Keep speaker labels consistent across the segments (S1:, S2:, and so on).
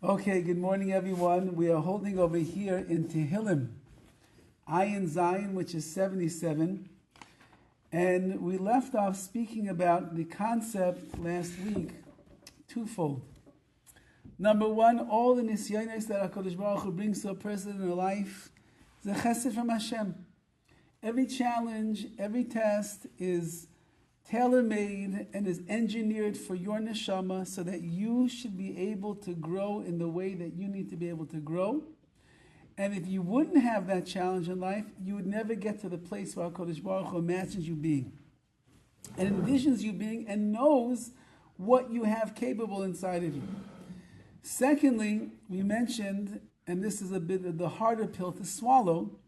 S1: Okay, good morning everyone. We are holding over here in Tehillim, Ayin Zion, which is 77. And we left off speaking about the concept last week, twofold. Number one, all the nisyonos that HaKadosh Baruch Hu brings to a person in their life is a chesed from Hashem. Every challenge, every test is tailor-made and is engineered for your neshama so that you should be able to grow in the way that you need to be able to grow. And if you wouldn't have that challenge in life, you would never get to the place where HaKadosh Baruch Hu imagines you being and envisions you being and knows what you have capable inside of you. Secondly, we mentioned, and this is a bit of the harder pill to swallow,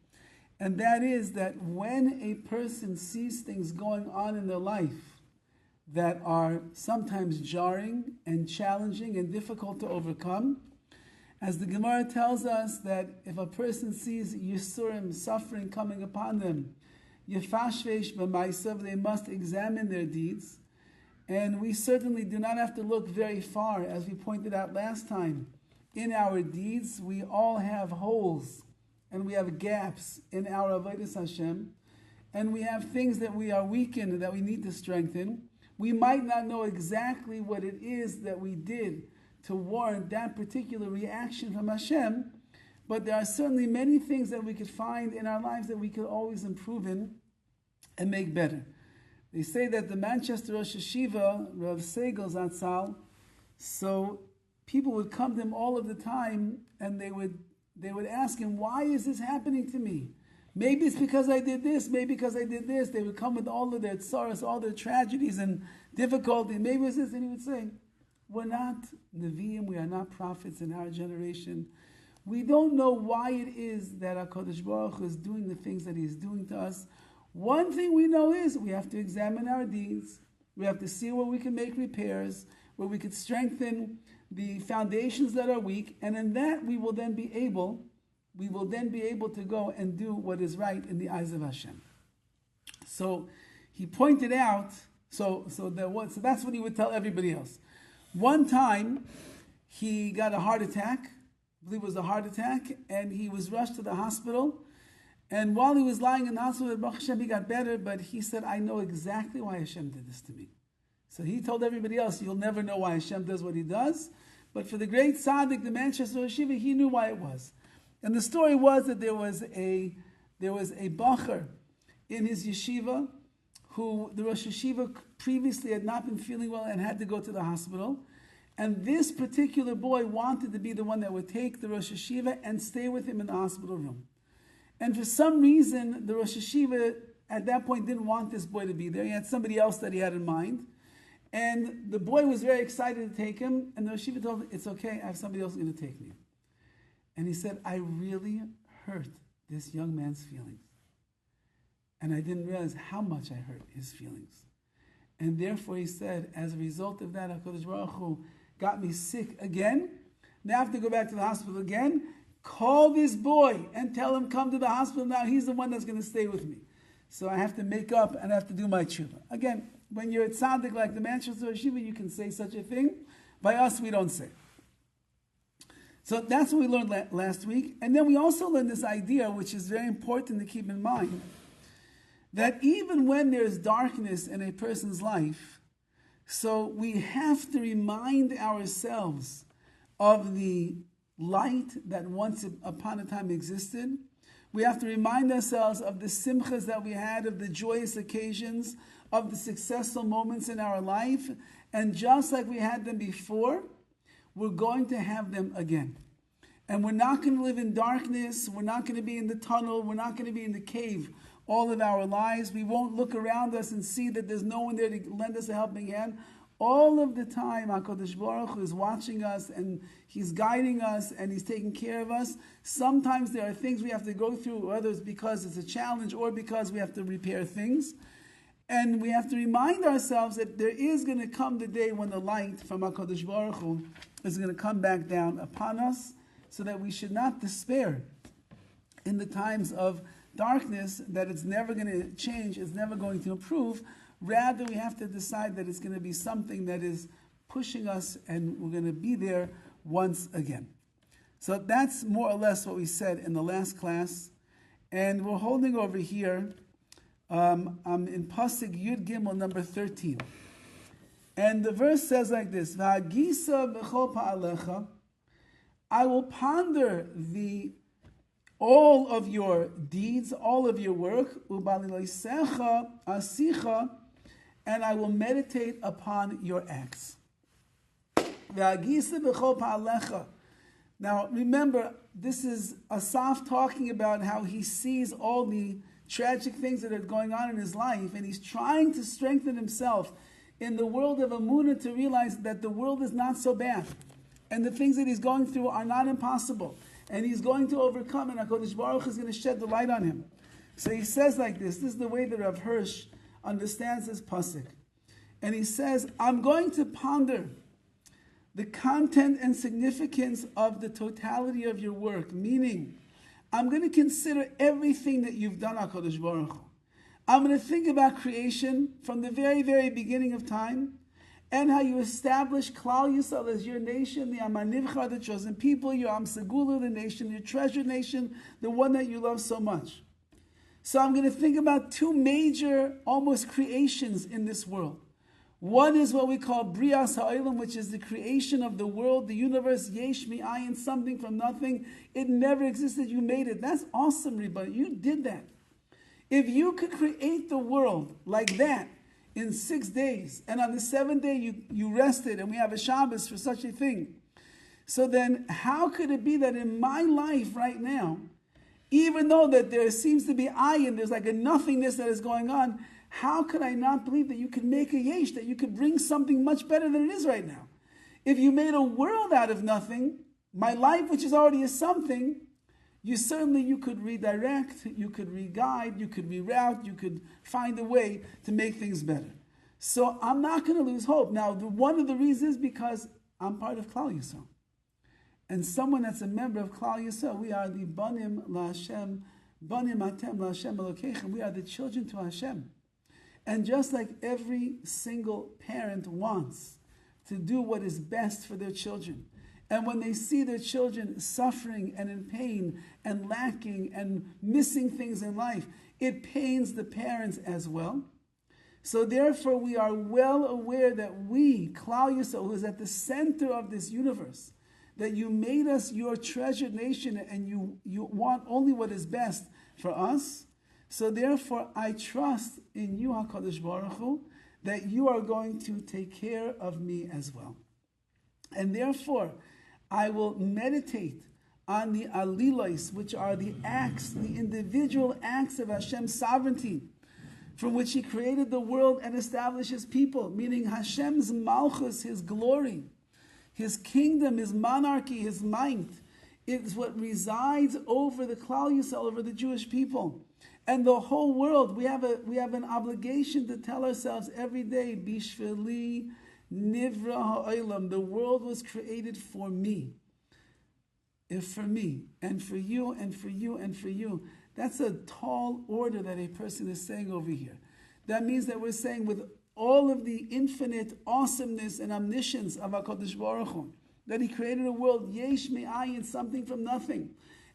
S1: and that is that when a person sees things going on in their life that are sometimes jarring and challenging and difficult to overcome, as the Gemara tells us that if a person sees Yisurim, suffering coming upon them, Yefashvesh b'maisav, they must examine their deeds. And we certainly do not have to look very far, as we pointed out last time. In our deeds, we all have holes and we have gaps in our avodas Hashem, and we have things that we are weak in and that we need to strengthen. We might not know exactly what it is that we did to warrant that particular reaction from Hashem, but there are certainly many things that we could find in our lives that we could always improve in and make better. They say that the Manchester Rosh Hashiva, Rav Segal Zatzal, so people would come to him all of the time and they would ask him, why is this happening to me? Maybe it's because I did this, maybe because I did this. They would come with all of their sorrows, all their tragedies and difficulties. Maybe it's this, and he would say, we're not Nevi'im, we are not prophets in our generation. We don't know why it is that HaKadosh Baruch Hu is doing the things that He is doing to us. One thing we know is we have to examine our deeds. We have to see where we can make repairs, where we could strengthen the foundations that are weak, and in that we will then be able to go and do what is right in the eyes of Hashem. So he pointed out, so that's what he would tell everybody else. One time he got a heart attack, I believe it was a heart attack, and he was rushed to the hospital. And while he was lying in the hospital, Baruch Hashem, he got better, but he said, I know exactly why Hashem did this to me. So he told everybody else, you'll never know why Hashem does what He does. But for the great tzaddik, the Manchester Yeshiva, he knew why it was. And the story was that there was a bacher in his yeshiva who the Rosh Yeshiva previously had not been feeling well and had to go to the hospital. And this particular boy wanted to be the one that would take the Rosh Yeshiva and stay with him in the hospital room. And for some reason, the Rosh Yeshiva at that point didn't want this boy to be there. He had somebody else that he had in mind. And the boy was very excited to take him, and the Rosh Yeshiva told him, it's okay, I have somebody else going to take me. And he said, I really hurt this young man's feelings. And I didn't realize how much I hurt his feelings. And therefore he said, as a result of that, HaKadosh Baruch Hu got me sick again. Now I have to go back to the hospital again. Call this boy and tell him, come to the hospital now. He's the one that's going to stay with me. So I have to make up and I have to do my tshuva. Again, when you're a tzaddik like the Manchester Yeshiva, you can say such a thing. By us, we don't say. So that's what we learned last week. And then we also learned this idea, which is very important to keep in mind, that even when there's darkness in a person's life, so we have to remind ourselves of the light that once upon a time existed. We have to remind ourselves of the simchas that we had, of the joyous occasions, of the successful moments in our life. And just like we had them before, we're going to have them again. And we're not going to live in darkness. We're not going to be in the tunnel. We're not going to be in the cave all of our lives. We won't look around us and see that there's no one there to lend us a helping hand. All of the time, HaKadosh Baruch Hu is watching us and He's guiding us and He's taking care of us. Sometimes there are things we have to go through, whether it's because it's a challenge or because we have to repair things. And we have to remind ourselves that there is going to come the day when the light from HaKadosh Baruch Hu is going to come back down upon us, so that we should not despair in the times of darkness, that it's never going to change, it's never going to improve. Rather, we have to decide that it's going to be something that is pushing us, and we're going to be there once again. So that's more or less what we said in the last class. And we're holding over here, I'm in Pasuk Yud Gimel number 13. And the verse says like this, V'hagisa b'chol pa'alecha, I will ponder all of your deeds, all of your work, u'baliloisecha asicha, and I will meditate upon your acts. V'hagisa b'chol pa'alecha. Now remember, this is Asaf talking about how he sees all the tragic things that are going on in his life, and he's trying to strengthen himself in the world of Amunah to realize that the world is not so bad, and the things that he's going through are not impossible, and he's going to overcome, and HaKadosh Baruch Hu is going to shed the light on him. So he says like this is the way that Rav Hirsch understands this pasuk, and he says, I'm going to ponder the content and significance of the totality of your work, meaning I'm going to consider everything that you've done, HaKadosh Baruch Hu. I'm going to think about creation from the very, very beginning of time, and how you establish Klal Yisrael as your nation, the Amanivcha, the chosen people, your Am Segula, the nation, your treasured nation, the one that you love so much. So I'm going to think about two major, almost creations in this world. One is what we call Brias Ha'olam, which is the creation of the world, the universe, Yesh Mi'ayin, something from nothing. It never existed, you made it. That's awesome, Rabbi. You did that. If you could create the world like that in 6 days, and on the 7th day you rested, and we have a Shabbos for such a thing, so then how could it be that in my life right now, even though that there seems to be ayin, there's like a nothingness that is going on, how could I not believe that you could make a yesh, that you could bring something much better than it is right now? If you made a world out of nothing, my life, which is already a something, you could redirect, you could re-guide, you could reroute, you could find a way to make things better. So I'm not going to lose hope. Now, one of the reasons is because I'm part of Klal Yisrael. And someone that's a member of Klal Yisrael, we are the Banim LaHashem, Banim Atem LaHashem Elokeichem, we are the children to Hashem. And just like every single parent wants to do what is best for their children, and when they see their children suffering and in pain and lacking and missing things in life, it pains the parents as well. So therefore we are well aware that we, Klal Yisrael, who is at the center of this universe, that you made us your treasured nation and you want only what is best for us. So therefore I trust in you, HaKadosh Baruch Hu, that you are going to take care of me as well. And therefore, I will meditate on the alilos, which are the acts, the individual acts of Hashem's sovereignty, from which He created the world and established His people, meaning Hashem's malchus, His glory, His kingdom, His monarchy, His might, is what resides over the Klal Yisrael, over the Jewish people. And the whole world, we have an obligation to tell ourselves every day, Bishvili Nivra Ha'olam, the world was created for me. If for me, and for you, and for you, and for you. That's a tall order that a person is saying over here. That means that we're saying with all of the infinite awesomeness and omniscience of HaKadosh Baruch Hu, that He created a world, Yesh Me'ayin, something from nothing.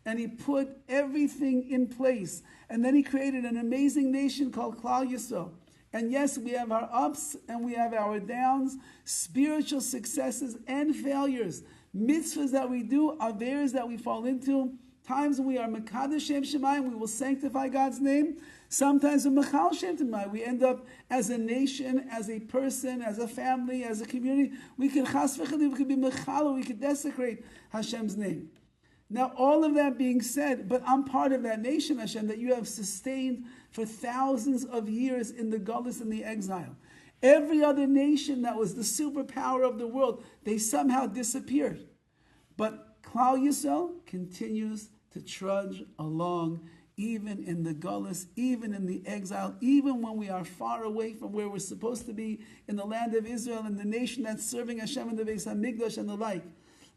S1: And He put everything in place. And then He created an amazing nation called Klal Yisrael. And yes, we have our ups and we have our downs, spiritual successes and failures, mitzvahs that we do, averes that we fall into, times when we are Mekadosh Shem Shemayim, we will sanctify God's name. Sometimes when Mechal Shem Shemayim, we end up as a nation, as a person, as a family, as a community. We can chas v'chalim, we can be Mechal, we can desecrate Hashem's name. Now, all of that being said, but I'm part of that nation, Hashem, that you have sustained for thousands of years in the Gullus and the exile. Every other nation that was the superpower of the world, they somehow disappeared. But Klal Yisrael continues to trudge along, even in the Gullus, even in the exile, even when we are far away from where we're supposed to be in the land of Israel and the nation that's serving Hashem in the Beis HaMikdash and the like.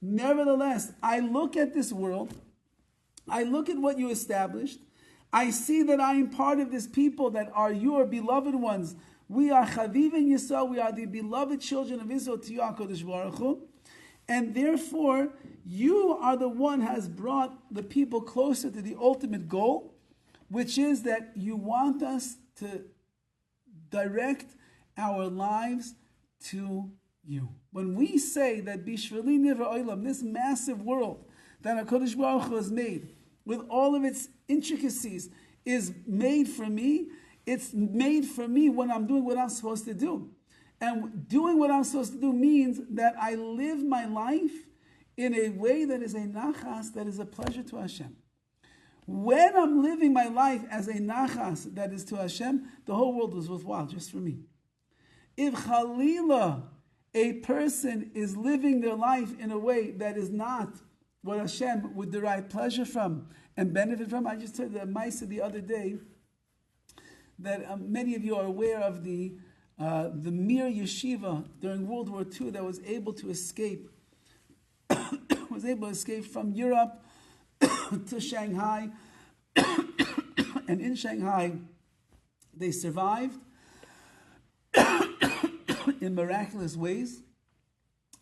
S1: Nevertheless, I look at this world, I look at what you established, I see that I am part of this people that are your beloved ones. We are Chaviv in Yisrael, we are the beloved children of Israel to you, HaKadosh Baruch Hu. And therefore, you are the one who has brought the people closer to the ultimate goal, which is that you want us to direct our lives to you. When we say that Bishvili Nivra Olam, this massive world that HaKadosh Baruch Hu has made, with all of its intricacies, is made for me, it's made for me when I'm doing what I'm supposed to do. And doing what I'm supposed to do means that I live my life in a way that is a nachas, that is a pleasure to Hashem. When I'm living my life as a nachas that is to Hashem, the whole world was worthwhile just for me. If Chalila, a person is living their life in a way that is not what Hashem would derive pleasure from and benefit from, I just heard the Maisa the other day that many of you are aware of the Mir Yeshiva during World War II that was able to escape, from Europe to Shanghai, and in Shanghai they survived in miraculous ways.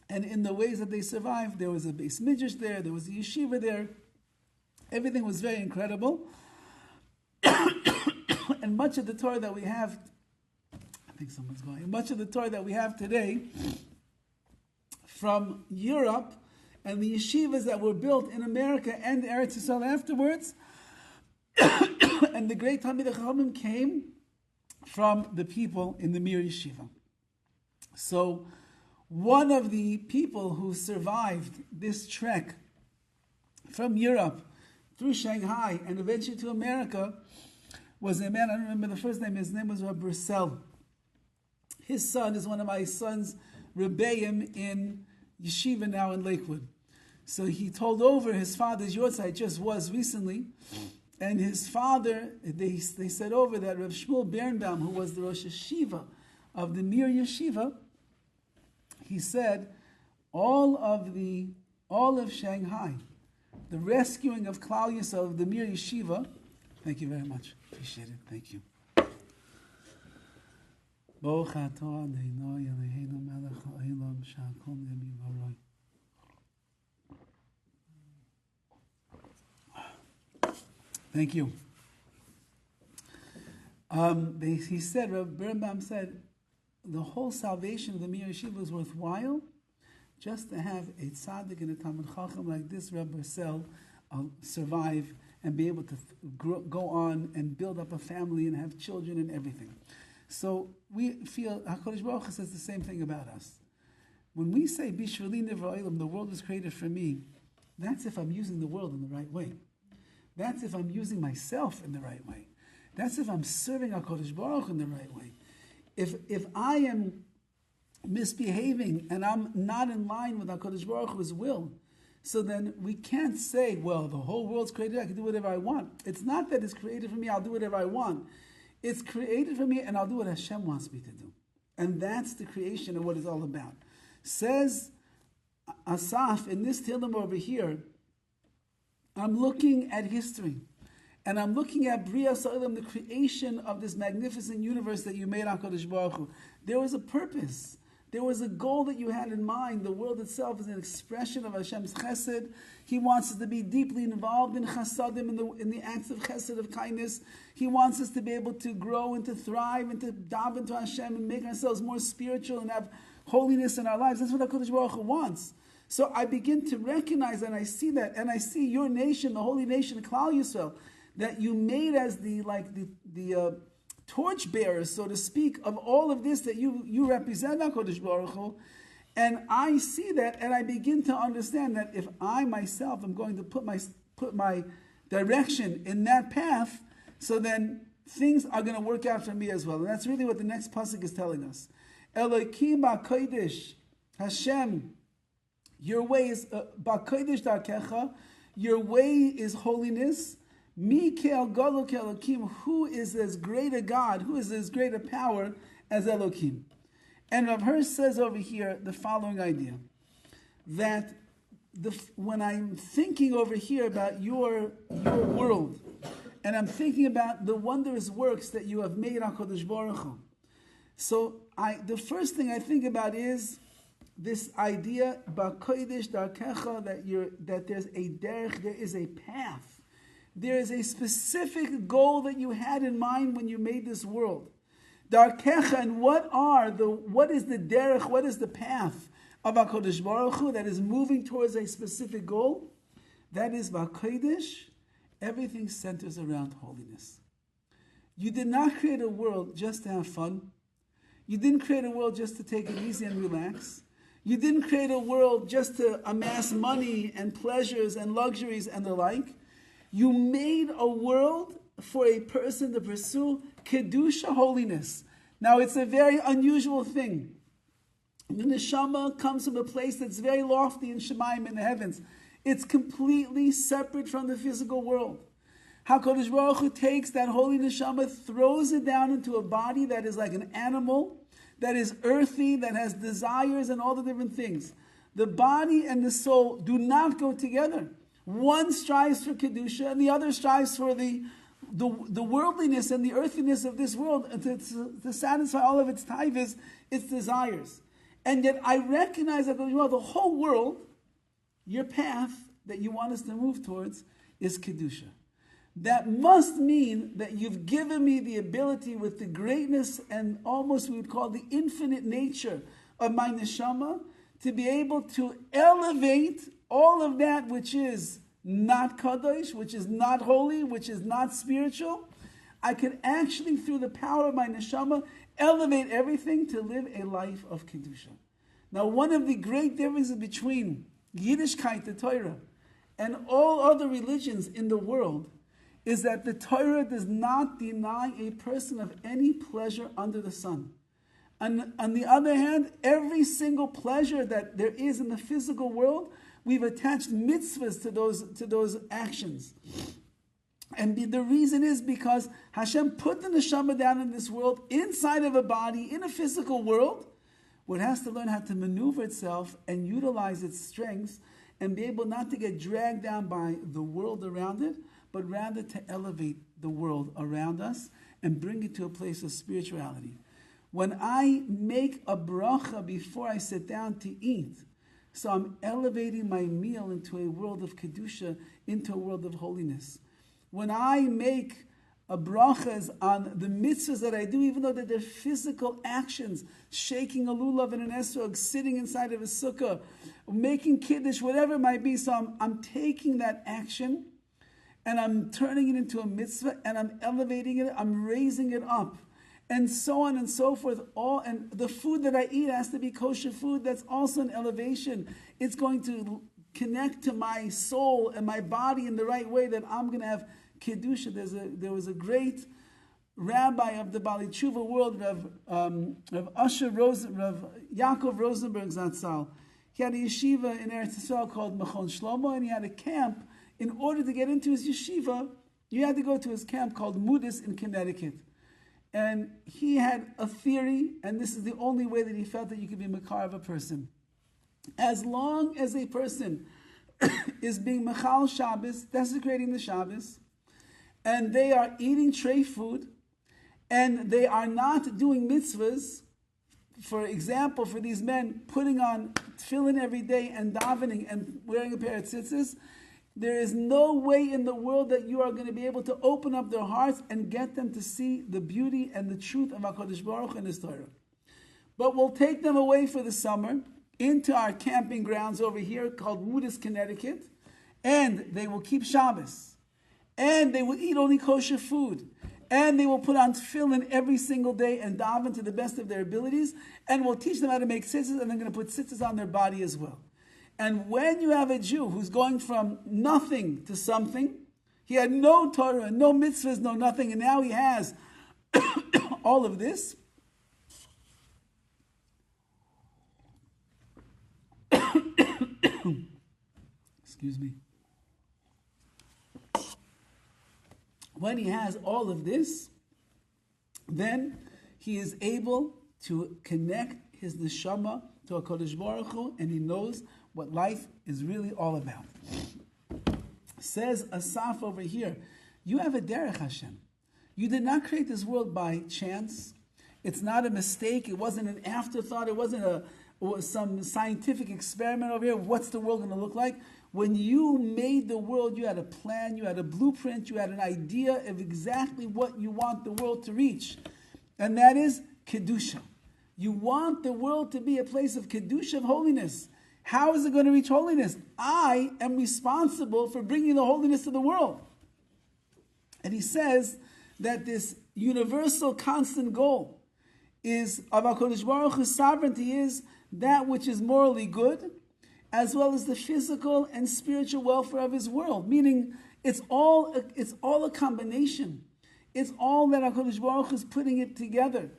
S1: And in the ways that they survived, there was a Beis Midrash there, there was a yeshiva there. Everything was very incredible. And much of the Torah that we have, I think someone's going, much of the Torah that we have today from Europe and the yeshivas that were built in America and Eretz Yisrael afterwards, and the great Talmidei Chachamim came from the people in the Mir Yeshiva. So one of the people who survived this trek from Europe through Shanghai and eventually to America was a man, I don't remember the first name, his name was Rabbi Brissel. His son is one of my son's Rebbeim in Yeshiva now in Lakewood. So he told over his father's yortzeit, just was recently, and his father, they said over that Rav Shmuel Birnbaum, who was the Rosh Yeshiva of the Mir Yeshiva, he said, all of Shanghai, the rescuing of Klal Yisrael of the Mir Yeshiva, thank you very much, appreciate it, thank you. Thank you. He said, Rabbi Birnbaum said, the whole salvation of the Mir Yeshiva was worthwhile just to have a tzaddik and a Talmid Chacham like this, Rabbi Brissel, survive and be able to go on and build up a family and have children and everything. So we feel, HaKadosh Baruch Hu says the same thing about us. When we say, Bishvili Nivra Olam, the world was created for me, that's if I'm using the world in the right way. That's if I'm using myself in the right way. That's if I'm serving HaKadosh Baruch Hu in the right way. If I am misbehaving and I'm not in line with HaKadosh Baruch Hu's will, so then we can't say, well, the whole world's created, I can do whatever I want. It's not that it's created for me, I'll do whatever I want. It's created for me and I'll do what Hashem wants me to do. And that's the creation of what it's all about. Says Asaf in this Tehillim over here, I'm looking at history. And I'm looking at Bria Sa'olam, the creation of this magnificent universe that you made, HaKadosh Baruch Hu. There was a purpose. There was a goal that you had in mind. The world itself is an expression of Hashem's chesed. He wants us to be deeply involved in chasadim, in the acts of chesed, of kindness. He wants us to be able to grow and to thrive and to dive into Hashem and make ourselves more spiritual and have holiness in our lives. That's what HaKadosh Baruch Hu wants. So I begin to recognize and I see that, and I see your nation, the holy nation, Klal Yisrael, that you made as the torch bearers, so to speak, of all of this that you represent, HaKadosh Baruch Hu. And I see that, and I begin to understand that if I myself am going to put my direction in that path, so then things are going to work out for me as well. And that's really what the next pasuk is telling us. Elokim ba'kodesh, Hashem, your way is ba'kodesh darkecha, your way is holiness. Mi ke'el gadol ke'elokim, who is as great a God, who is as great a power as Elokim. And Rav Hirsch says over here the following idea, that when I'm thinking over here about your world, and I'm thinking about the wondrous works that you have made, HaKadosh Baruch Hu, so the first thing I think about is this idea, Ba'kodesh Darkecha, that there's a derech, there is a path. There is a specific goal that you had in mind when you made this world. Darkecha, and what is the derech, what is the path of HaKadosh Baruch Hu that is moving towards a specific goal? That is Ba'kodesh. Everything centers around holiness. You did not create a world just to have fun. You didn't create a world just to take it easy and relax. You didn't create a world just to amass money and pleasures and luxuries and the like. You made a world for a person to pursue Kedusha, holiness. Now, it's a very unusual thing. The neshama comes from a place that's very lofty in Shemayim, in the heavens. It's completely separate from the physical world. HaKadosh Baruch Hu takes that holy neshama, throws it down into a body that is like an animal, that is earthy, that has desires and all the different things. The body and the soul do not go together. One strives for Kedusha and the other strives for the worldliness and the earthiness of this world to satisfy all of its taivas, its desires. And yet I recognize that the whole world, your path that you want us to move towards is Kedusha. That must mean that you've given me the ability, with the greatness and almost we would call the infinite nature of my neshama, to be able to elevate all of that which is not kadosh, which is not holy, which is not spiritual. I can actually, through the power of my neshama, elevate everything to live a life of kedusha. Now, one of the great differences between Yiddishkeit, the Torah, and all other religions in the world is that the Torah does not deny a person of any pleasure under the sun. And on the other hand, every single pleasure that there is in the physical world, we've attached mitzvahs to those actions. And the reason is because Hashem put the neshama down in this world, inside of a body, in a physical world, where it has to learn how to maneuver itself and utilize its strengths and be able not to get dragged down by the world around it, but rather to elevate the world around us and bring it to a place of spirituality. When I make a bracha before I sit down to eat, so I'm elevating my meal into a world of kedusha, into a world of holiness. When I make a brachas on the mitzvahs that I do, even though they're physical actions, shaking a lulav and an esrog, sitting inside of a sukkah, making kiddush, whatever it might be, so I'm taking that action and I'm turning it into a mitzvah, and I'm elevating it, I'm raising it up, and so on and so forth. And the food that I eat has to be kosher food. That's also an elevation. It's going to connect to my soul and my body in the right way, that I'm going to have kedusha. There was a great rabbi of the Bali Tshuva world, Rav Yaakov Rosenberg Zatzal. He had a yeshiva in Eretz Yisrael called Machon Shlomo, and he had a camp. In order to get into his yeshiva, you had to go to his camp called Mudis in Connecticut. And he had a theory, and this is the only way that he felt that you could be makar of a person. As long as a person is being machal Shabbos, desecrating the Shabbos, and they are eating tray food, and they are not doing mitzvahs, for example, for these men, putting on tefillin every day and davening and wearing a pair of tzitzis, there is no way in the world that you are going to be able to open up their hearts and get them to see the beauty and the truth of HaKadosh Baruch Hu and His Torah. But we'll take them away for the summer into our camping grounds over here called Woodis, Connecticut, and they will keep Shabbos, and they will eat only kosher food, and they will put on tefillin every single day and daven to the best of their abilities, and we'll teach them how to make tzitzis, and they're going to put tzitzis on their body as well. And when you have a Jew who's going from nothing to something, he had no Torah, no mitzvahs, no nothing, and now he has all of this. Excuse me. When he has all of this, then he is able to connect his neshama to HaKadosh Baruch Hu, and he knows what life is really all about. Says Asaf over here, you have a Derech, Hashem. You did not create this world by chance. It's not a mistake. It wasn't an afterthought. It wasn't or some scientific experiment over here. What's the world going to look like? When you made the world, you had a plan, you had a blueprint, you had an idea of exactly what you want the world to reach. And that is Kedusha. You want the world to be a place of Kedusha, of holiness. How is it going to reach holiness? I am responsible for bringing the holiness to the world. And he says that this universal constant goal is of HaKadosh Baruch Hu's sovereignty is that which is morally good, as well as the physical and spiritual welfare of his world. Meaning, it's all a combination. It's all that HaKadosh Baruch Hu is putting it together.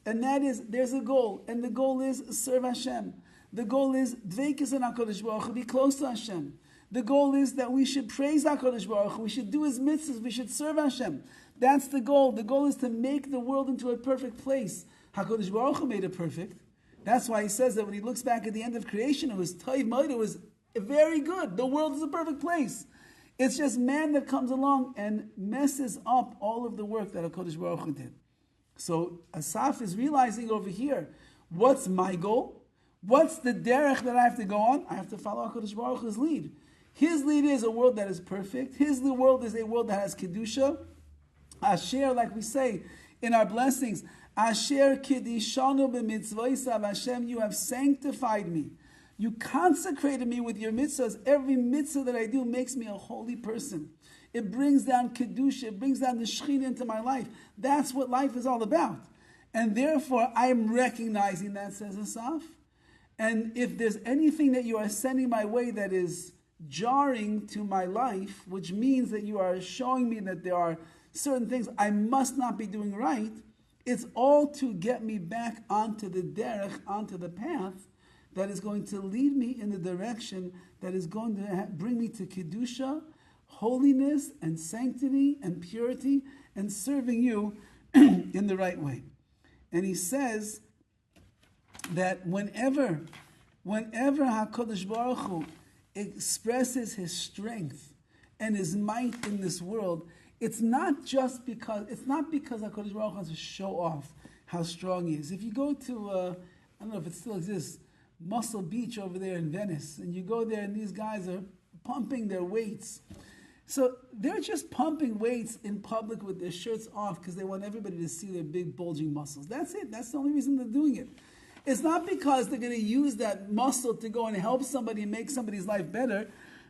S1: And that is, there's a goal. And the goal is serve Hashem. The goal is dveikis in HaKadosh Baruch Hu, be close to Hashem. The goal is that we should praise HaKadosh Baruch Hu. We should do his mitzvahs. We should serve Hashem. That's the goal. The goal is to make the world into a perfect place. HaKadosh Baruch Hu made it perfect. That's why he says that when he looks back at the end of creation, it was toiv ma'od, it was very good. The world is a perfect place. It's just man that comes along and messes up all of the work that HaKadosh Baruch Hu did. So Asaf is realizing over here, what's my goal? What's the derech that I have to go on? I have to follow HaKadosh Baruch Hu's lead. His lead is a world that is perfect. His world is a world that has Kedusha. Asher, like we say in our blessings, Asher kidishanu b'mitzvosav, Hashem, you have sanctified me. You consecrated me with your mitzvahs. Every mitzvah that I do makes me a holy person. It brings down Kedusha, it brings down the Shekhinah into my life. That's what life is all about. And therefore, I am recognizing that, says Asaf. And if there's anything that you are sending my way that is jarring to my life, which means that you are showing me that there are certain things I must not be doing right, it's all to get me back onto the derech, onto the path that is going to lead me in the direction that is going to bring me to Kedusha, holiness and sanctity and purity and serving you in the right way. And he says that whenever HaKadosh Baruch Hu expresses his strength and his might in this world, it's not because HaKadosh Baruch Hu wants to show off how strong he is. If you go to, I don't know if it still exists, Muscle Beach over there in Venice, and you go there and these guys are pumping their weights. So they're just pumping weights in public with their shirts off because they want everybody to see their big bulging muscles. That's it. That's the only reason they're doing it. It's not because they're going to use that muscle to go and help somebody and make somebody's life better.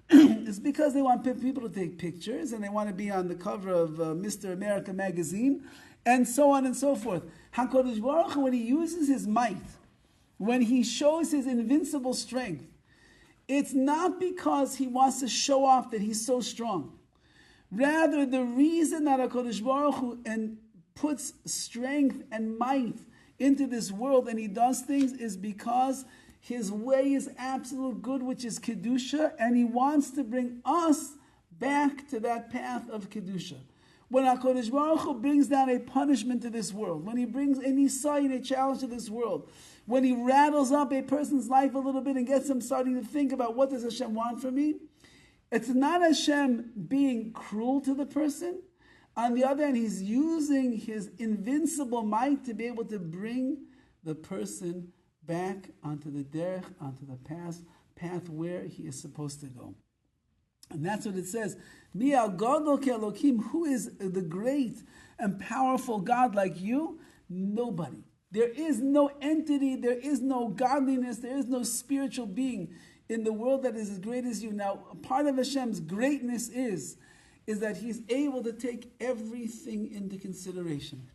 S1: It's because they want people to take pictures and they want to be on the cover of Mr. America magazine and so on and so forth. HaKadosh Baruch Hu, when he uses his might, when he shows his invincible strength, it's not because he wants to show off that he's so strong. Rather, the reason that HaKadosh Baruch Hu puts strength and might into this world and he does things is because his way is absolute good, which is Kedusha, and he wants to bring us back to that path of Kedusha. When HaKadosh Baruch Hu brings down a punishment to this world, when he brings any sign, a challenge to this world, when he rattles up a person's life a little bit and gets them starting to think about what does Hashem want from me, it's not Hashem being cruel to the person. On the other hand, he's using his invincible might to be able to bring the person back onto the derech, onto the path where he is supposed to go. And that's what it says. Mi al gadol ke'elokim, who is the great and powerful God like you? Nobody. There is no entity, there is no godliness, there is no spiritual being in the world that is as great as you. Now, part of Hashem's greatness is that he's able to take everything into consideration.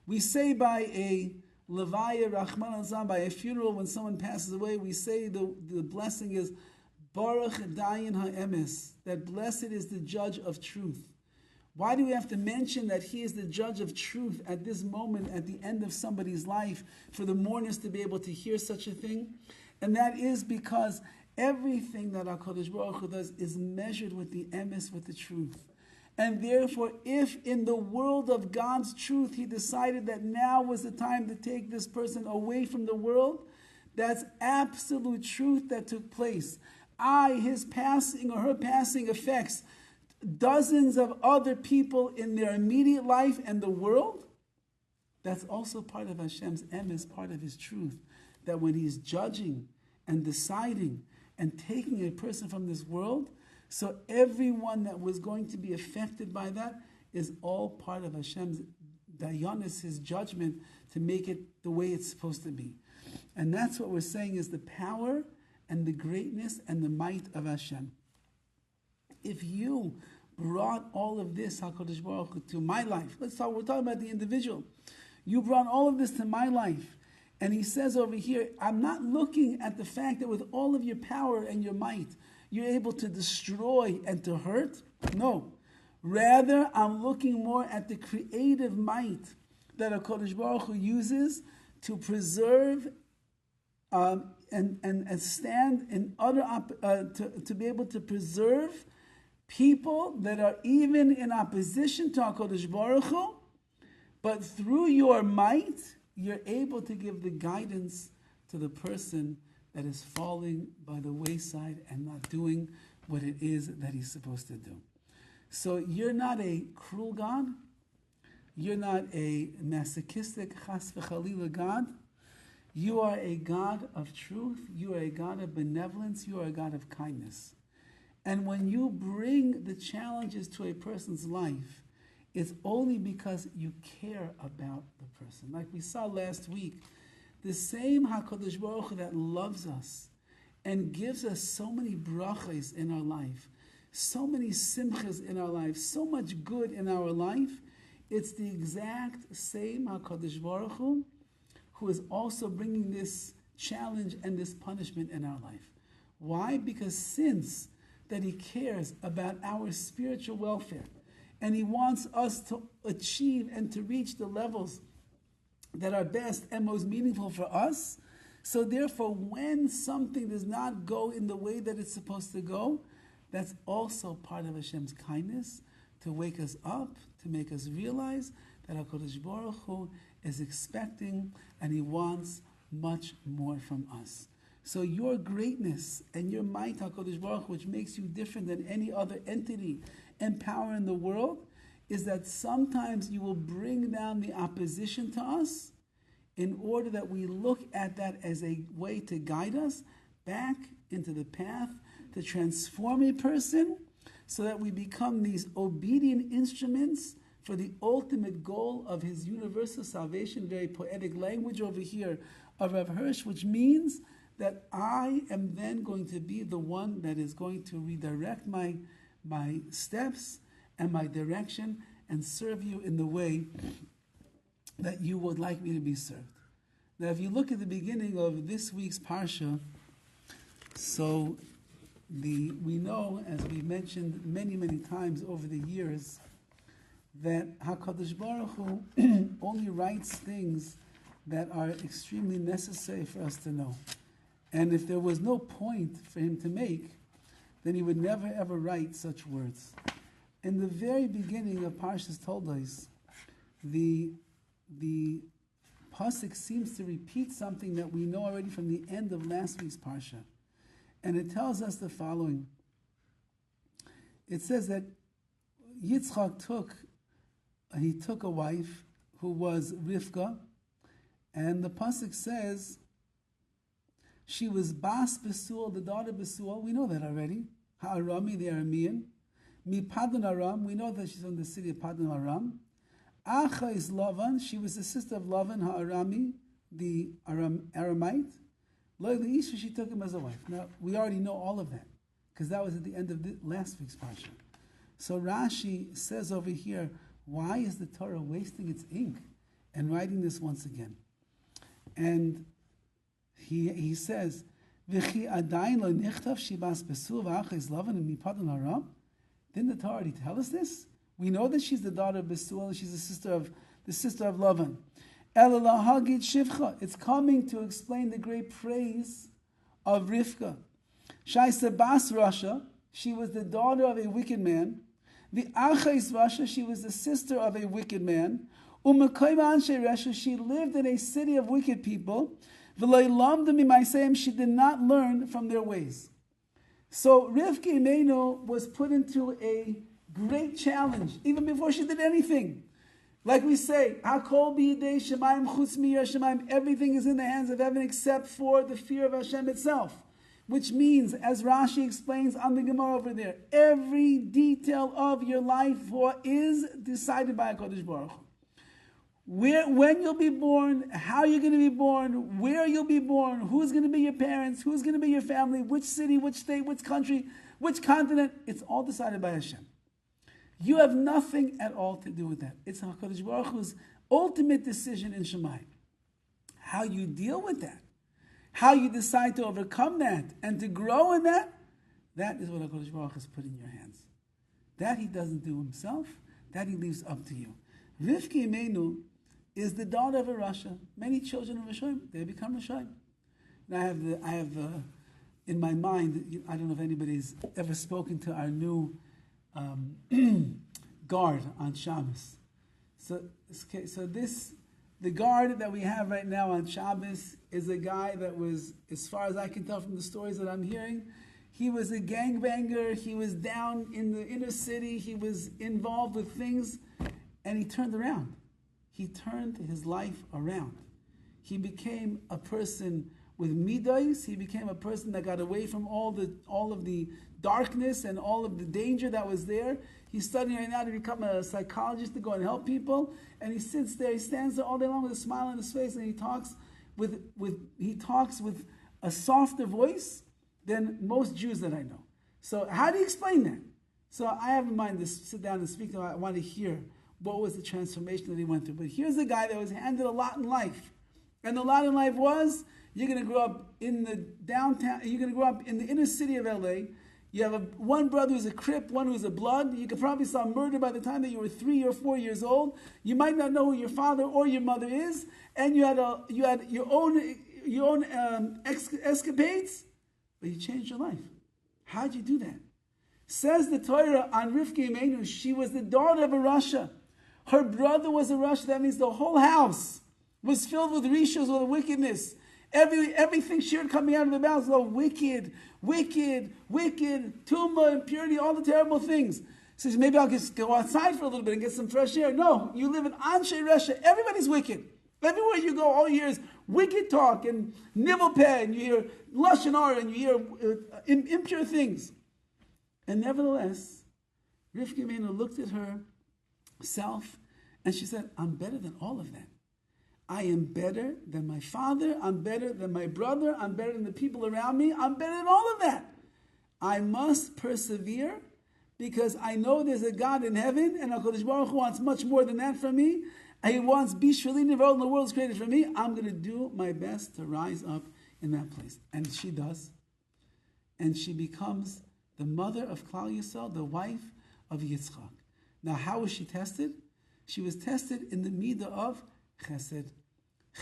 S1: We say by a levaya, Rahman al-Zam, by a funeral, when someone passes away, we say the blessing is Baruch Dayan ha'emes, that blessed is the judge of truth. Why do we have to mention that he is the judge of truth at this moment, at the end of somebody's life, for the mourners to be able to hear such a thing? And that is because everything that HaKadosh Baruch Hu does is measured with the emes, with the truth. And therefore, if in the world of God's truth, he decided that now was the time to take this person away from the world, that's absolute truth that took place. His passing or her passing affects dozens of other people in their immediate life and the world. That's also part of Hashem's emes, part of his truth. that when he's judging and deciding and taking a person from this world, so everyone that was going to be affected by that is all part of Hashem's dayanis, his judgment, to make it the way it's supposed to be. And that's what we're saying is the power and the greatness and the might of Hashem. If you brought all of this, HaKadosh Baruch Hu, to my life, we're talking about the individual. You brought all of this to my life. And he says over here, I'm not looking at the fact that with all of your power and your might, you're able to destroy and to hurt. No. Rather, I'm looking more at the creative might that HaKadosh Baruch Hu uses to preserve and stand in to be able to preserve people that are even in opposition to HaKadosh Baruch Hu, but through your might, you're able to give the guidance to the person that is falling by the wayside and not doing what it is that he's supposed to do. So you're not a cruel God. You're not a masochistic chas v'chalila God. You are a God of truth. You are a God of benevolence. You are a God of kindness. And when you bring the challenges to a person's life, it's only because you care about the person. Like we saw last week, the same HaKadosh Baruch Hu that loves us and gives us so many brachas in our life, so many simchas in our life, so much good in our life, it's the exact same HaKadosh Baruch Hu who is also bringing this challenge and this punishment in our life. Why? Because since that he cares about our spiritual welfare, and he wants us to achieve and to reach the levels that are best and most meaningful for us. So therefore, when something does not go in the way that it's supposed to go, that's also part of Hashem's kindness, to wake us up, to make us realize that HaKadosh Baruch Hu is expecting and he wants much more from us. So your greatness and your might, HaKadosh Baruch Hu, which makes you different than any other entity and power in the world, is that sometimes you will bring down the opposition to us in order that we look at that as a way to guide us back into the path to transform a person so that we become these obedient instruments for the ultimate goal of his universal salvation. Very poetic language over here of Rav Hirsch, which means that I am then going to be the one that is going to redirect my steps and my direction and serve you in the way that you would like me to be served. Now, if you look at the beginning of this week's Parsha, so we know, as we mentioned many, many times over the years, that HaKadosh Baruch Hu only writes things that are extremely necessary for us to know. And if there was no point for him to make, then he would never ever write such words. In the very beginning of Parshas Toldos, the pasuk seems to repeat something that we know already from the end of last week's Parsha. And it tells us the following. It says that Yitzchak took a wife who was Rivka, and the pasuk says she was Bas Besuel, the daughter of Besuel. We know that already. Ha'arami, the Aramean. Mi Padan Aram, we know that she's from the city of Padan Aram. Acha is Lavan, she was the sister of Lavan, Ha'arami, the Aramite. Lo Isha, she took him as a wife. Now, we already know all of that, because that was at the end of last week's Parsha. So Rashi says over here, why is the Torah wasting its ink and writing this once again? And he says, V'chi adayin lo nichtav shibas besuv v'acha is Lavan and mi Padan Aram. Didn't the Torah already tell us this? We know that she's the daughter of Besuel and she's the sister of Lavan. Ela lahagid shivcha. It's coming to explain the great praise of Rivka. Shaisa bas Rasha. She was the daughter of a wicked man. The acha is Rasha. She was the sister of a wicked man. U'mekayma anshe Rasha. She lived in a city of wicked people. V'lo lamda mimaisayim. She did not learn from their ways. So Rivka Imenu was put into a great challenge, even before she did anything. Like we say, Hakol b'yidei Shemayim chutz miyirah Shemayim. Everything is in the hands of heaven except for the fear of Hashem itself. Which means, as Rashi explains on the Gemara over there, every detail of your life is decided by HaKadosh Baruch Hu. When you'll be born, how you're going to be born, where you'll be born, who's going to be your parents, who's going to be your family, which city, which state, which country, which continent, it's all decided by Hashem. You have nothing at all to do with that. It's HaKadosh Baruch Hu's ultimate decision in Shemayim. How you deal with that, how you decide to overcome that and to grow in that, that is what HaKadosh Baruch Hu has put in your hands. That he doesn't do himself, that he leaves up to you. Rivki Imenu is the daughter of a Rasha. Many children of Rishonim, they become Rishonim. And I have in my mind, I don't know if anybody's ever spoken to our new guard on Shabbos. The guard that we have right now on Shabbos is a guy that was, as far as I can tell from the stories that I'm hearing, he was a gangbanger, he was down in the inner city, he was involved with things, and he turned around. He turned his life around. He became a person with midos. He became a person that got away from all of the darkness and all of the danger that was there. He's studying right now to become a psychologist to go and help people. And he sits there, he stands there all day long with a smile on his face, and he talks with a softer voice than most Jews that I know. So how do you explain that? So I have in mind to sit down and speak to him. I want to hear what was the transformation that he went through. But here's a guy that was handed a lot in life. And the lot in life was, you're going to grow up in the downtown, you're going to grow up in the inner city of LA. You have one brother who's a Crip, one who's a Blood. You could probably saw murder by the time that you were 3 or 4 years old. You might not know who your father or your mother is. And you had your own escapades, but you changed your life. How'd you do that? Says the Torah on Rivka Imenu, she was the daughter of a Rasha. Her brother was a Rasha. That means the whole house was filled with rishos, with wickedness. Everything she heard coming out of the mouth was wicked, tumah, impurity, all the terrible things. Says, maybe I'll just go outside for a little bit and get some fresh air. No, you live in Anshe Resha. Everybody's wicked. Everywhere you go, all you hear is wicked talk and nivelpeh, and you hear lashon hara, and you hear impure things. And nevertheless, Rivka Imenu looked at herself and she said, I'm better than all of that. I am better than my father, I'm better than my brother, I'm better than the people around me, I'm better than all of that. I must persevere because I know there's a God in heaven and HaKadosh Baruch Hu wants much more than that from me. He wants Bishvili Nivrot, and the world is created for me. I'm going to do my best to rise up in that place. And she does. And she becomes the mother of Klal Yisrael, the wife of Yitzchak. Now, how was she tested? She was tested in the midah of chesed.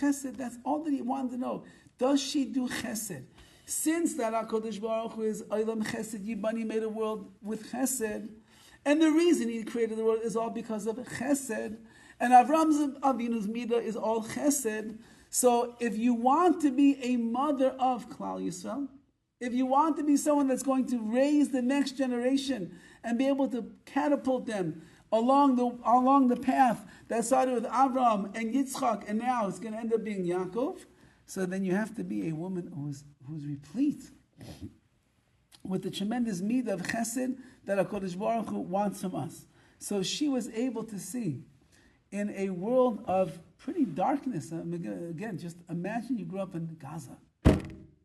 S1: Chesed, that's all that he wanted to know. Does she do chesed? Since that HaKadosh Baruch Hu is Olam Chesed Yibani, made a world with chesed, and the reason he created the world is all because of chesed, and Avram Avinu's midah is all chesed. So if you want to be a mother of Klal Yisrael, if you want to be someone that's going to raise the next generation and be able to catapult them along the path that started with Avram and Yitzchak, and now it's going to end up being Yaakov, so then you have to be a woman who's replete with the tremendous midah of chesed that HaKadosh Baruch Hu wants from us. So she was able to see in a world of pretty darkness. Again, just imagine you grew up in Gaza.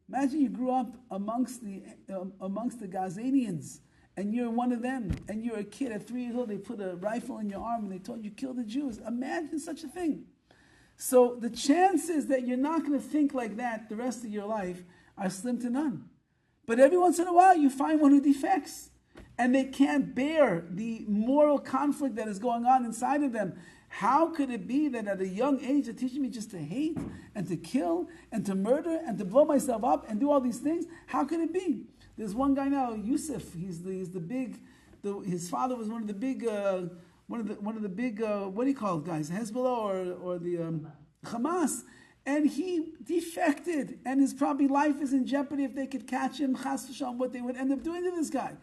S1: Imagine you grew up amongst the Gazanians, and you're one of them, and you're a kid at 3 years old. They put a rifle in your arm and they told you kill the Jews. Imagine such a thing. So the chances that you're not going to think like that the rest of your life are slim to none. But every once in a while, you find one who defects, and they can't bear the moral conflict that is going on inside of them. How could it be that at a young age they're teaching me just to hate and to kill and to murder and to blow myself up and do all these things? How could it be? There's one guy now, Yusuf. His father was one of the big what do you call it, guys? Hezbollah or the Hamas. And he defected, and his probably life is in jeopardy if they could catch him. Chas v'shalom, what they would end up doing to this guy.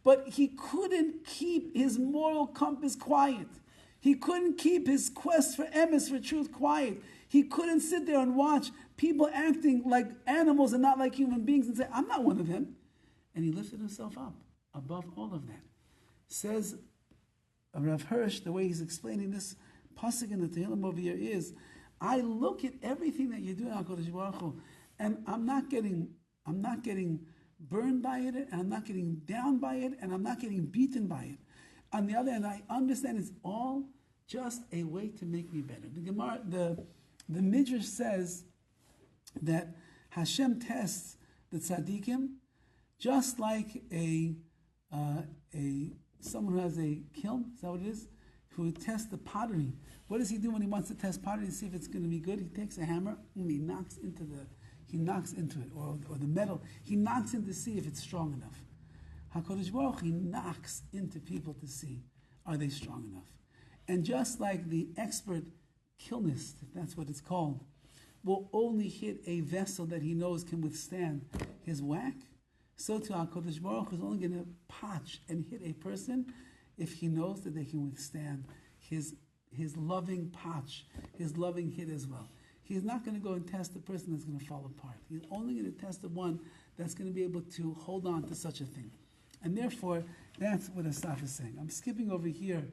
S1: But he couldn't keep his moral compass quiet. He couldn't keep his quest for emes, for truth, quiet. He couldn't sit there and watch people acting like animals and not like human beings and say, I'm not one of them. And he lifted himself up above all of that. Says Rav Hirsch, the way he's explaining this pasuk in the Tehillim over here is, I look at everything that you're doing, HaKadosh Baruch Hu, and I'm not getting burned by it, and I'm not getting down by it, and I'm not getting beaten by it. On the other hand, I understand it's all just a way to make me better. The Gemara, the Midrash says that Hashem tests the tzaddikim just like someone who has a kiln. Is that what it is? Who tests the pottery. What does he do when he wants to test pottery to see if it's going to be good? He takes a hammer and he knocks into it, or the metal. He knocks in to see if it's strong enough. HaKadosh Baruch Hu, he knocks into people to see, are they strong enough? And just like the expert kilnist, if that's what it's called, will only hit a vessel that he knows can withstand his whack, so too HaKadosh Baruch Hu is only going to potch and hit a person if he knows that they can withstand his loving potch, his loving hit as well. He's not going to go and test the person that's going to fall apart. He's only going to test the one that's going to be able to hold on to such a thing. And therefore, that's what Asaf is saying. I'm skipping over here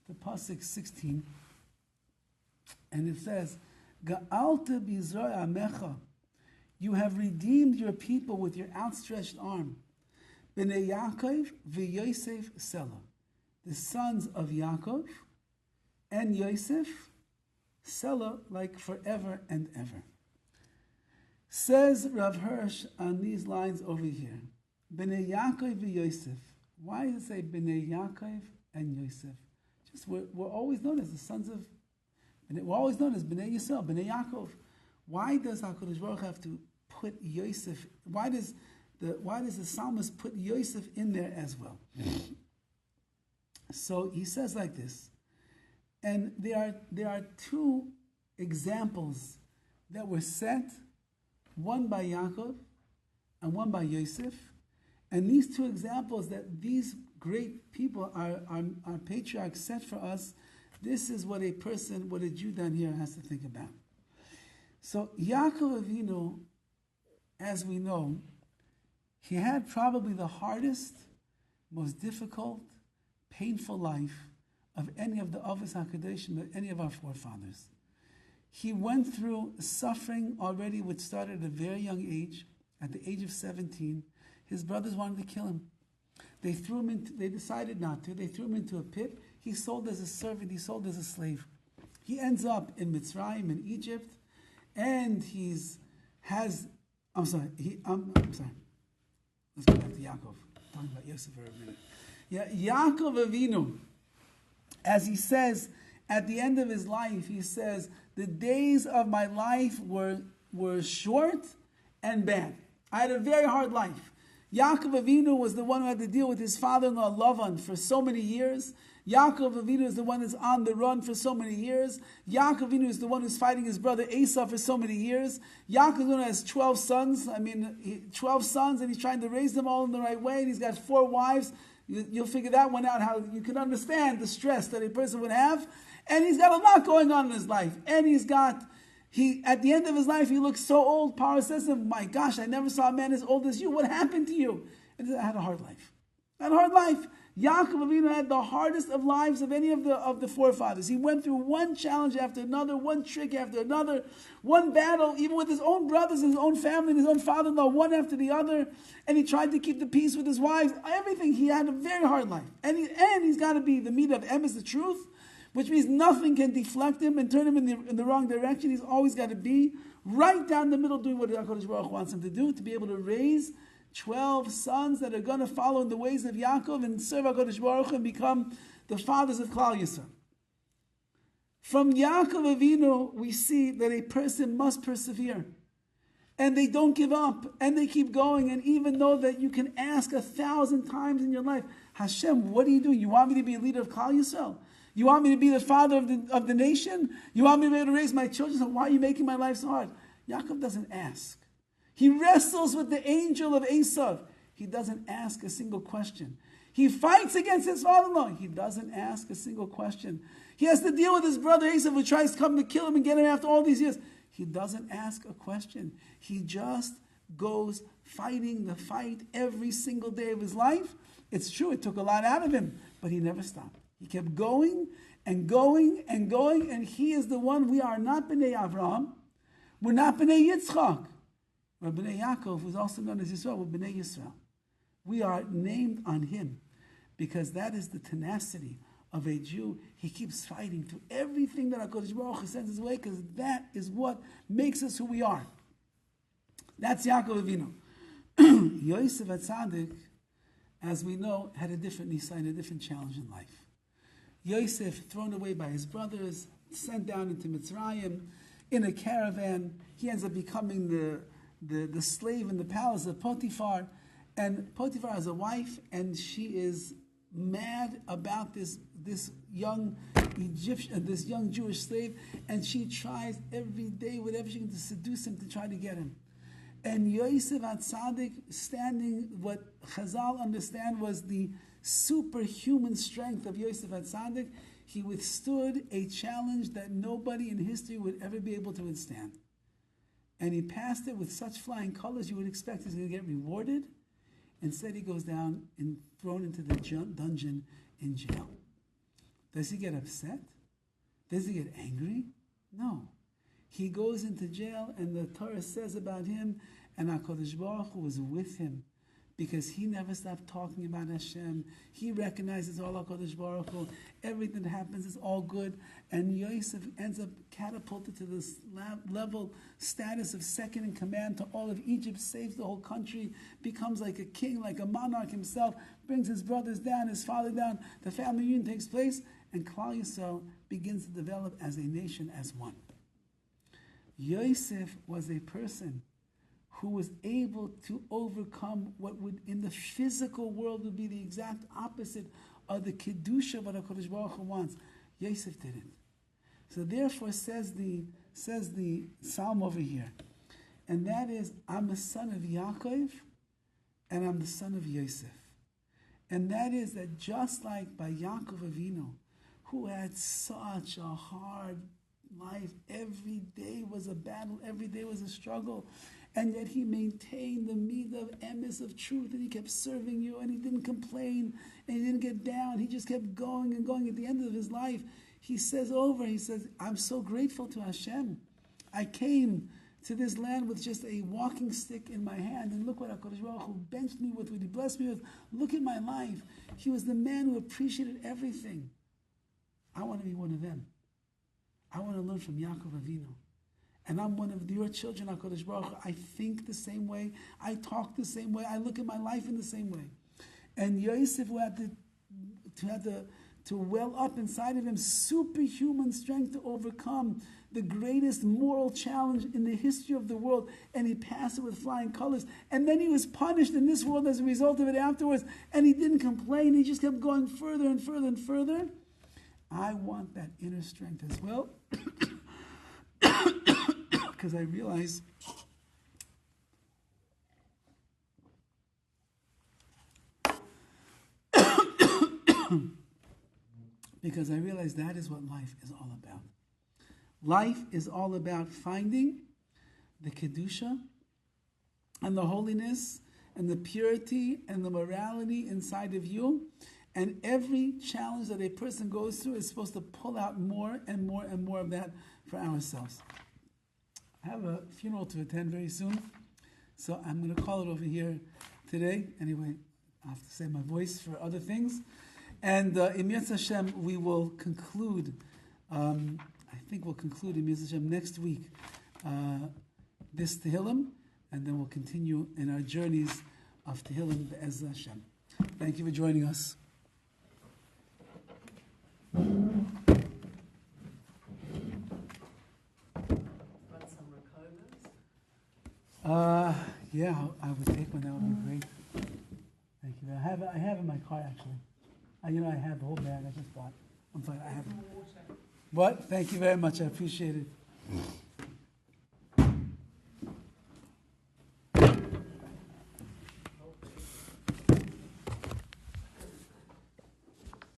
S1: to Pasuk 16. And it says, Ga'alta b'zroi amecha, you have redeemed your people with your outstretched arm. B'nei Yaakov v'Yosef Selah. The sons of Yaakov and Yosef, Selah, like forever and ever. Says Rav Hirsch on these lines over here, B'nei Yaakov v'Yosef. Why does it say B'nei Yaakov and Yosef? Just we're always known as the sons of, we're always known as B'nei Yisrael, B'nei Yaakov. Why does HaKadosh Baruch Hu have to put Yosef? Why does the psalmist put Yosef in there as well? So he says like this, and there are two examples that were set, one by Yaakov and one by Yosef, and these two examples that these great people, our patriarchs, set for us. This is what a Jew down here has to think about. So Yaakov Avinu, as we know, he had probably the hardest, most difficult, painful life of any of the Avos HaKadoshim, any of our forefathers. He went through suffering already, which started at a very young age. At the age of 17, his brothers wanted to kill him. They decided not to. They threw him into a pit. He sold as a servant. He sold as a slave. He ends up in Mitzrayim, in Egypt, and I'm sorry. Let's go back to Yaakov. Talking about Yosef for a minute. Yeah, Yaakov Avinu, as he says at the end of his life, he says, the days of my life were short and bad. I had a very hard life. Yaakov Avinu was the one who had to deal with his father-in-law Lavan for so many years. Yaakov Avinu is the one who's on the run for so many years. Yaakov Avinu is the one who's fighting his brother Esau for so many years. Yaakov Avinu has 12 sons. 12 sons, and he's trying to raise them all in the right way. And he's got 4 wives. You'll figure that one out, how you can understand the stress that a person would have. And he's got a lot going on in his life. And at the end of his life, he looks so old. Paro says to him, my gosh, I never saw a man as old as you. What happened to you? And he said, I had a hard life. Yaakov Avinu had the hardest of lives of any of the forefathers. He went through one challenge after another, one trick after another, one battle, even with his own brothers and his own family and his own father-in-law, one after the other. And he tried to keep the peace with his wives. Everything. He had a very hard life. And he's got to be the meat of emes, the truth, which means nothing can deflect him and turn him in the wrong direction. He's always got to be right down the middle doing what HaKadosh Baruch Hu wants him to do, to be able to raise 12 sons that are going to follow in the ways of Yaakov and serve HaKadosh Baruch Hu and become the fathers of Klal Yisrael. From Yaakov Avinu, we see that a person must persevere. And they don't give up. And they keep going. And even though that you can ask 1,000 times in your life, Hashem, what are you doing? You want me to be a leader of Klal Yisrael? You want me to be the father of the nation? You want me to be able to raise my children? So why are you making my life so hard? Yaakov doesn't ask. He wrestles with the angel of Esav. He doesn't ask a single question. He fights against his father-in-law. He doesn't ask a single question. He has to deal with his brother Esav, who tries to come to kill him and get him after all these years. He doesn't ask a question. He just goes fighting the fight every single day of his life. It's true, it took a lot out of him, but he never stopped. He kept going and going and going, and he is the one. We are not B'nai Avraham. We're not B'nai Yitzchak. We're B'nai Yaakov, who's also known as Yisrael. We're B'nai Yisrael. We are named on him because that is the tenacity of a Jew. He keeps fighting through everything that HaKadosh Baruch Hu sends his way, because that is what makes us who we are. That's Yaakov Avinu. Yosef HaTzadik, as we know, had a different nisa and a different challenge in life. Yosef, thrown away by his brothers, sent down into Mitzrayim in a caravan. He ends up becoming the slave in the palace of Potiphar. And Potiphar has a wife, and she is mad about this young Egyptian, this young Jewish slave, and she tries every day, whatever she can, to seduce him, to try to get him. And Yosef HaTzadik, standing, what Chazal understand was the superhuman strength of Yosef HaTzadik, he withstood a challenge that nobody in history would ever be able to withstand. And he passed it with such flying colors, you would expect he's going to get rewarded. Instead, he goes down and thrown into the dungeon in jail. Does he get upset? Does he get angry? No. He goes into jail, and the Torah says about him, and HaKadosh Baruch Hu was with him, because he never stopped talking about Hashem. He recognizes all HaKadosh Baruch Hu. Everything that happens is all good. And Yosef ends up catapulted to this level status of second in command to all of Egypt, saves the whole country, becomes like a king, like a monarch himself, brings his brothers down, his father down. The family reunion takes place, and Klal Yisrael begins to develop as a nation, as one. Yosef was a person who was able to overcome what would, in the physical world, would be the exact opposite of the kedusha of what HaKadosh Baruch Hu wants. Yosef didn't. So therefore, says the psalm over here, and that is, I'm a son of Yaakov, and I'm the son of Yosef. And that is that just like by Yaakov Avinu, who had such a hard life, every day was a battle, every day was a struggle, and yet he maintained the midah of emes, of truth, and he kept serving you, and he didn't complain, and he didn't get down. He just kept going and going. At the end of his life, he says, I'm so grateful to Hashem. I came to this land with just a walking stick in my hand, and look what HaKadosh Baruch Hu benched me with, what he blessed me with. Look at my life. He was the man who appreciated everything. I want to be one of them. I want to learn from Yaakov Avinu. And I'm one of your children, HaKadosh Baruch Hu. I think the same way. I talk the same way. I look at my life in the same way. And Yosef, who had to well up inside of him superhuman strength to overcome the greatest moral challenge in the history of the world, and he passed it with flying colors. And then he was punished in this world as a result of it afterwards, and he didn't complain. He just kept going further and further and further. I want that inner strength as well, because I realize that is what life is all about. Life is all about finding the kedusha and the holiness and the purity and the morality inside of you. And every challenge that a person goes through is supposed to pull out more and more and more of that for ourselves. I have a funeral to attend very soon, so I'm going to call it over here today. Anyway, I have to save my voice for other things. And in Yetz Hashem, we will conclude, I think we'll conclude in Yetz Hashem next week, this Tehillim, and then we'll continue in our journeys of Tehillim Be'ez Hashem. Thank you for joining us. Yeah, I would take one. That would be great. Thank you. I have in my car actually. I have the whole bag I just bought. I'm fine. I have it. What? Thank you very much. I appreciate it.